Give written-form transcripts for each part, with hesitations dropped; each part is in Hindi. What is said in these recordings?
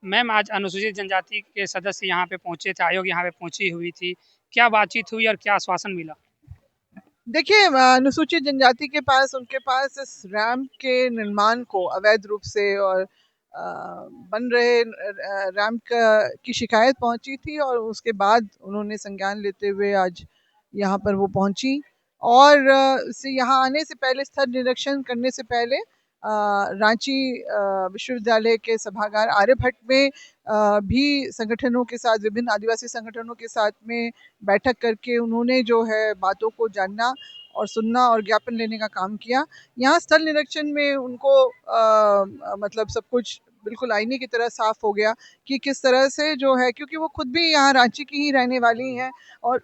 मैम, आज अनुसूचित जनजाति के सदस्य यहाँ पे पहुँचे थे, आयोग यहाँ पे पहुँची हुई थी। क्या बातचीत हुई और क्या आश्वासन मिला? देखिए, अनुसूचित जनजाति के पास उनके पास इस रैम्प के निर्माण को अवैध रूप से और बन रहे रैम्प की शिकायत पहुंची थी और उसके बाद उन्होंने संज्ञान लेते हुए आज यहाँ पर वो पहुंची और से यहाँ आने से पहले स्थल निरीक्षण करने से पहले रांची विश्वविद्यालय के सभागार आर्यभट्ट में भी संगठनों के साथ, विभिन्न आदिवासी संगठनों के साथ में बैठक करके उन्होंने जो है बातों को जानना और सुनना और ज्ञापन लेने का काम किया। यहाँ स्थल निरीक्षण में उनको मतलब सब कुछ बिल्कुल आईने की तरह साफ हो गया कि किस तरह से जो है, क्योंकि वो खुद भी यहाँ रांची की ही रहने वाली हैं और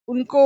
उनको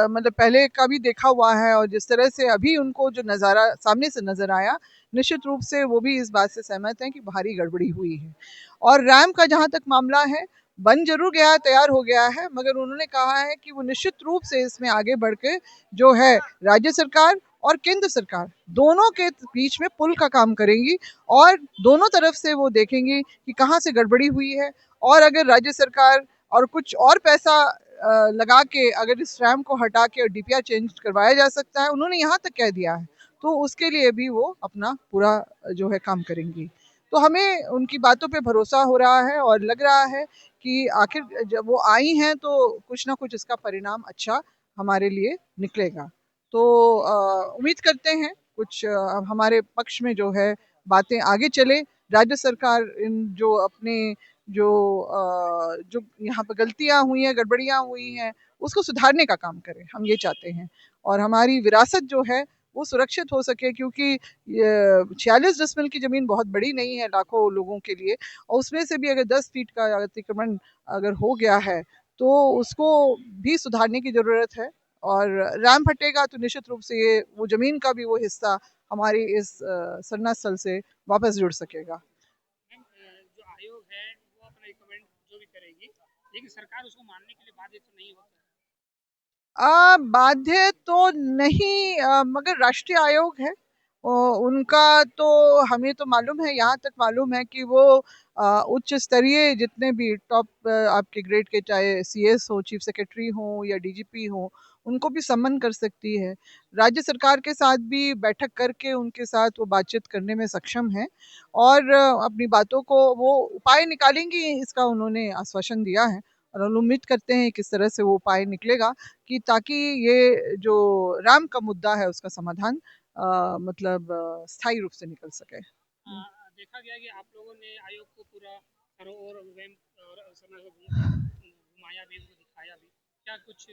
मतलब पहले का भी देखा हुआ है और जिस तरह से अभी उनको जो नज़ारा सामने से नज़र आया, निश्चित रूप से वो भी इस बात से सहमत हैं कि भारी गड़बड़ी हुई है। और रैम का जहाँ तक मामला है, बन ज़रूर गया है, तैयार हो गया है, मगर उन्होंने कहा है कि वो निश्चित रूप से इसमें आगे बढ़ के जो है राज्य सरकार और केंद्र सरकार दोनों के बीच में पुल का काम करेंगी और दोनों तरफ से वो देखेंगी कि कहाँ से गड़बड़ी हुई है और अगर राज्य सरकार और कुछ और पैसा लगा के अगर इस रैम को हटा के और डीपीआर चेंज करवाया जा सकता है, उन्होंने यहाँ तक कह दिया है, तो उसके लिए भी वो अपना पूरा जो है काम करेंगी। तो हमें उनकी बातों पे भरोसा हो रहा है और लग रहा है कि आखिर जब वो आई हैं तो कुछ ना कुछ इसका परिणाम अच्छा हमारे लिए निकलेगा। तो उम्मीद करते हैं कुछ हमारे पक्ष में जो है बातें आगे चले। राज्य सरकार इन जो अपने जो यहाँ पर गलतियाँ हुई हैं, गड़बड़ियाँ हुई हैं, उसको सुधारने का काम करे, हम ये चाहते हैं और हमारी विरासत जो है वो सुरक्षित हो सके, क्योंकि 46 डिसमिल की ज़मीन बहुत बड़ी नहीं है लाखों लोगों के लिए और उसमें से भी अगर 10 फीट का अतिक्रमण अगर हो गया है तो उसको भी सुधारने की ज़रूरत है और रैंप हटेगा तो निश्चित रूप से ये वो ज़मीन का भी वो हिस्सा हमारी इस सरना स्थल से वापस जुड़ सकेगा। मैम, जो आयोग है वो अपना रिकमेंड जो भी करेगी, लेकिन सरकार उसको मानने के लिए बाध्य तो नहीं होता है। बाध्य तो नहीं, मगर राष्ट्रीय आयोग है, उनका तो हमें तो मालूम है, यहाँ तक मालूम है कि वो उच्च स्तरीय जितने भी टॉप आपके ग्रेड के, चाहे सीएस हो, चीफ सेक्रेटरी हो या डीजीपी हो, उनको भी सम्मन कर सकती है। राज्य सरकार के साथ भी बैठक करके उनके साथ वो बातचीत करने में सक्षम है और अपनी बातों को वो उपाय निकालेंगी, इसका उन्होंने आश्वासन दिया है और हम उम्मीद करते हैं किस तरह से वो उपाय निकलेगा कि ताकि ये जो रैम का मुद्दा है उसका समाधान मतलब स्थायी रूप से निकल सके। देखा गया कि आप लोगों ने आयोग को पूरा चारों ओर और समय को घुमाया भी, उनको दिखाया भी। क्या कुछ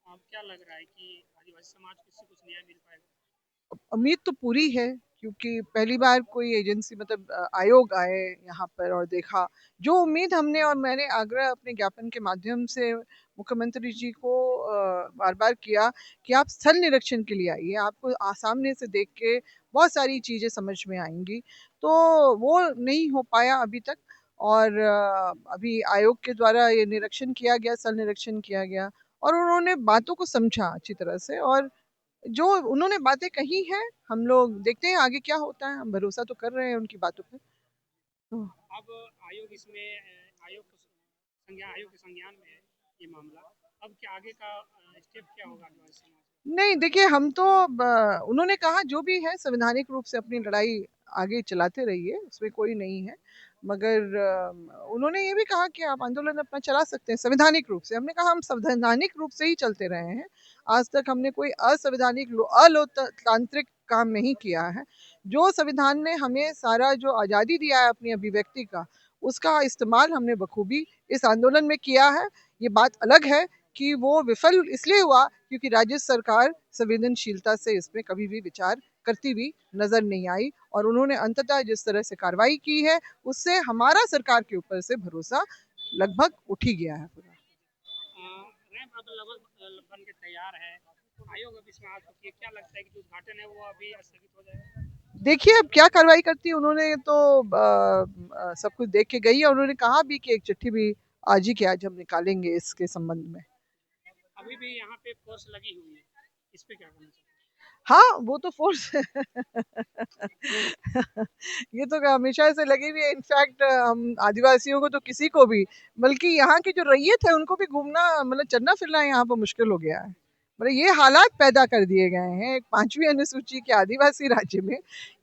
क्या लग रहा है कि आदिवासी समाज को इससे कुछ न्याय मिल पाएगा? उम्मीद तो पूरी है, क्योंकि पहली बार कोई एजेंसी मतलब आयोग आए यहाँ पर और देखा, जो उम्मीद हमने और मैंने आग्रह अपने ज्ञापन के माध्यम से मुख्यमंत्री जी को बार बार किया कि आप स्थल निरीक्षण के लिए आइए, आपको सामने से देख के बहुत सारी चीज़ें समझ में आएंगी, तो वो नहीं हो पाया अभी तक और अभी आयोग के द्वारा ये निरीक्षण किया गया, स्थल निरीक्षण किया गया और उन्होंने बातों को समझा अच्छी तरह से और जो उन्होंने बातें कही हैं, हम लोग देखते हैं आगे क्या होता है, हम भरोसा तो कर रहे हैं उनकी बातों पे। तो अब आयोग इसमें आयोग के संज्ञान में है ये मामला। अब क्या आगे का स्टेप क्या होगा आदिवासी समाज का? नहीं, देखिए हम तो उन्होंने कहा जो भी है संवैधानिक रूप से अपनी लड़ाई आगे चलाते रहिए, उसमें कोई नहीं है, मगर उन्होंने ये भी कहा कि आप आंदोलन अपना चला सकते हैं संवैधानिक रूप से। हमने कहा हम संवैधानिक रूप से ही चलते रहे हैं, आज तक हमने कोई असंवैधानिक अलोकतांत्रिक काम नहीं किया है। जो संविधान ने हमें सारा जो आज़ादी दिया है अपनी अभिव्यक्ति का, उसका इस्तेमाल हमने बखूबी इस आंदोलन में किया है। ये बात अलग है कि वो विफल इसलिए हुआ क्योंकि राज्य सरकार संवेदनशीलता से इसमें कभी भी विचार करती हुई नजर नहीं आई और उन्होंने अंततः जिस तरह से कार्रवाई की है उससे हमारा सरकार के ऊपर से भरोसा लगभग उठ ही गया है पूरा। रैंप अब लगभग बन के तैयार है। आयोग अब इसमें आ चुकी है। क्या लगता है कि जो उद्घाटन है वो अभी स्थगित हो जाएगा? देखिए अब क्या कार्रवाई करती है, उन्होंने तो सब कुछ देख के गई है, उन्होंने कहा भी कि एक चिट्ठी भी आज ही के आज हम निकालेंगे इसके संबंध में। अभी भी यहाँ पे फोर्स लगी हुई है, इस पे क्या कहना चाहिए? हाँ, वो तो फ़ोर्स है। ये तो हमेशा से लगी हुई है। इनफैक्ट हम आदिवासियों को तो किसी को भी, बल्कि यहाँ की जो रैयत है उनको भी घूमना मतलब चलना-फिरना यहाँ पे मुश्किल हो गया है। मतलब ये हालात पैदा कर दिए गए हैं, एक 5वीं अनुसूची के आदिवासी राज्य में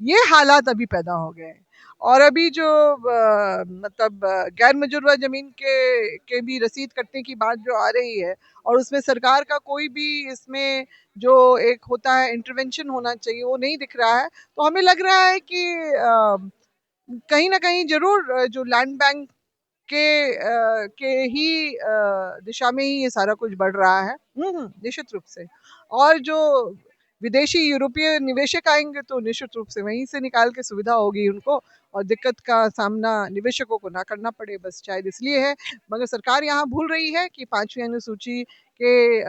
ये हालात अभी पैदा हो गए हैं। और अभी जो मतलब गैर मजुरवा ज़मीन के भी रसीद कटने की बात जो आ रही है और उसमें सरकार का कोई भी इसमें जो एक होता है इंटरवेंशन होना चाहिए वो नहीं दिख रहा है। तो हमें लग रहा है कि कहीं न कहीं ज़रूर जो लैंड बैंक के ही दिशा में ही ये सारा कुछ बढ़ रहा है। निश्चित रूप से। और जो विदेशी यूरोपीय निवेशक आएँगे तो निश्चित रूप से वहीं से निकाल के सुविधा होगी उनको और दिक्कत का सामना निवेशकों को ना करना पड़े, बस शायद इसलिए है। मगर सरकार यहाँ भूल रही है कि 5वीं अनुसूची के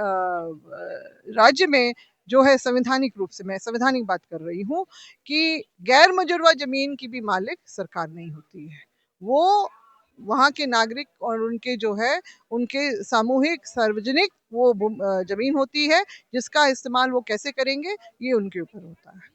राज्य में जो है संवैधानिक रूप से, मैं संवैधानिक बात कर रही हूँ, कि गैर मजुरवा ज़मीन की भी मालिक सरकार नहीं होती है। वो वहाँ के नागरिक और उनके जो है उनके सामूहिक सार्वजनिक वो ज़मीन होती है, जिसका इस्तेमाल वो कैसे करेंगे ये उनके ऊपर होता है।